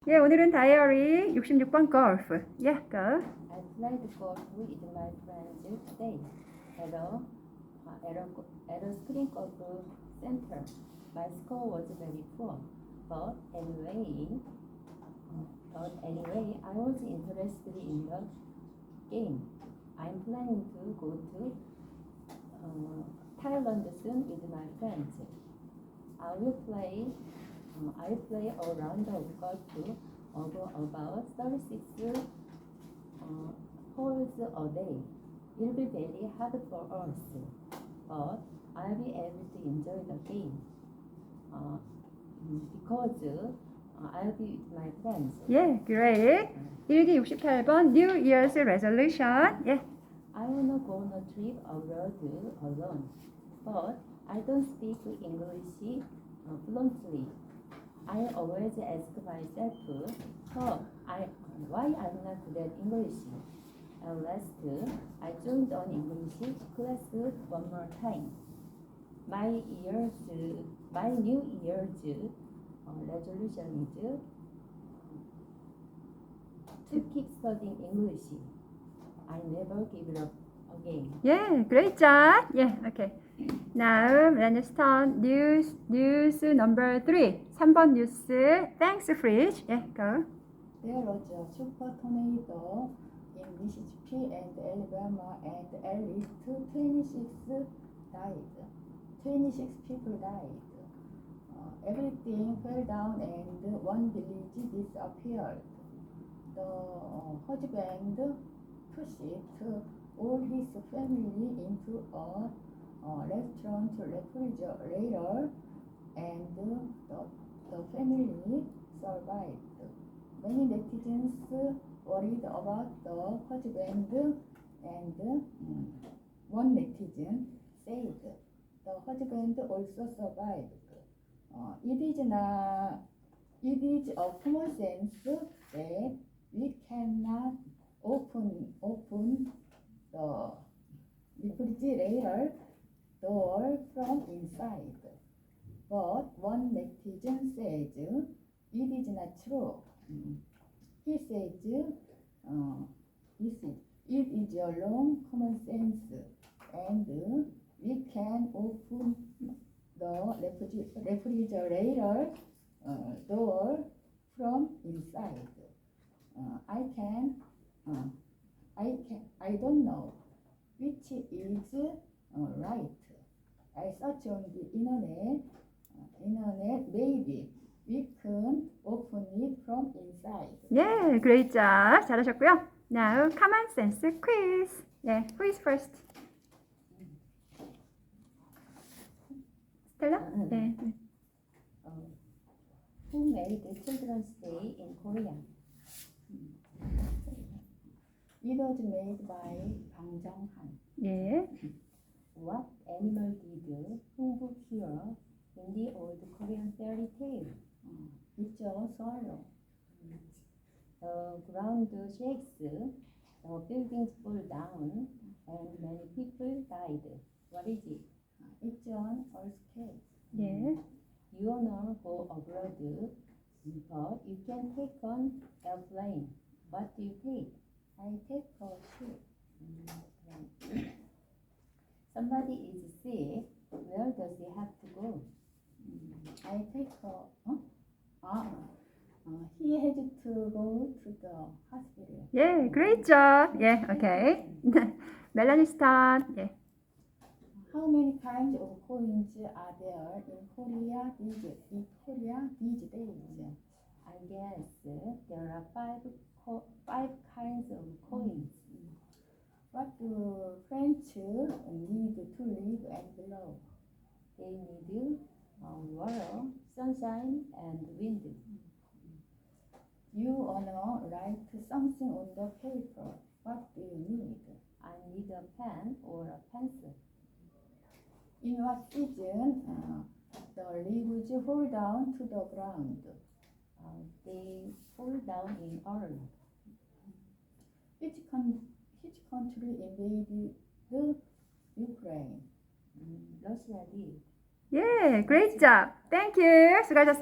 예, 오늘은 다이어리 66번 골프. 예, go. I played golf with my friends today at a screen golf center. My score was very poor, but anyway, I was interested in the game. I'm planning to go to Thailand soon with my friends. I'll play a round of golf of about 36 holes a day. It'll be very hard for us, but I'll be able to enjoy the game because I'll be with my friends. 예, great. 일기 68번 New Year's Resolution. 예. I wanna go on a trip abroad alone, but I don't speak English fluently. I always ask myself, why I'm not good at English? At last, I joined an English class one more time. My New Year's resolution is to keep studying English. I never give it up again. 예, great job. 예, okay. 다음, let's start news number 3. 3번 뉴스. Thanks, Fridge. 예, go. There was a super tornado in Mississippi and Alabama, and at least 26 people died. Everything fell down and one village disappeared. The husband pushed all his family into a restaurant refrigerator, and the family survived. Many netizens worried about the husband, and one netizen said the husband also survived. It is a common sense that we cannot open the refrigerator door from inside. But one netizen says it is not true. He says it is a wrong common sense, and we can open the refrigerator door from inside. I don't know which is right. I searched on the internet. Maybe we can open it from inside. 예, great job. 잘하셨고요. Now, common sense quiz. 예, who is first? 스텔라? 네. Who made Children's Day in Korea? It was made by Bang Jong-han. 예. What animal did 공부해요 in the old Korean fairy tale? It's a swallow. The ground shakes, the buildings fall down, and many people died. What is it? It's an earthquake. 예. You wanna go abroad, but you can take an airplane. What do you take? I take a ship. Somebody is sick. Where does he have to go? I take he has to go to the hospital. 예, great job. 예, okay. 멜라니 스타트. 예. How many kinds of coins are there in Korea these days? I guess there are five kinds of coins. What do French need to live and love? They need water, sunshine, and wind. You wanna write something on the paper. What do you need? I need a pen or a pencil. In what season the leaves fall down to the ground? They fall down in autumn. Which country invaded Ukraine? Russia did. 예, great job. Thank you. 수고하셨습니다.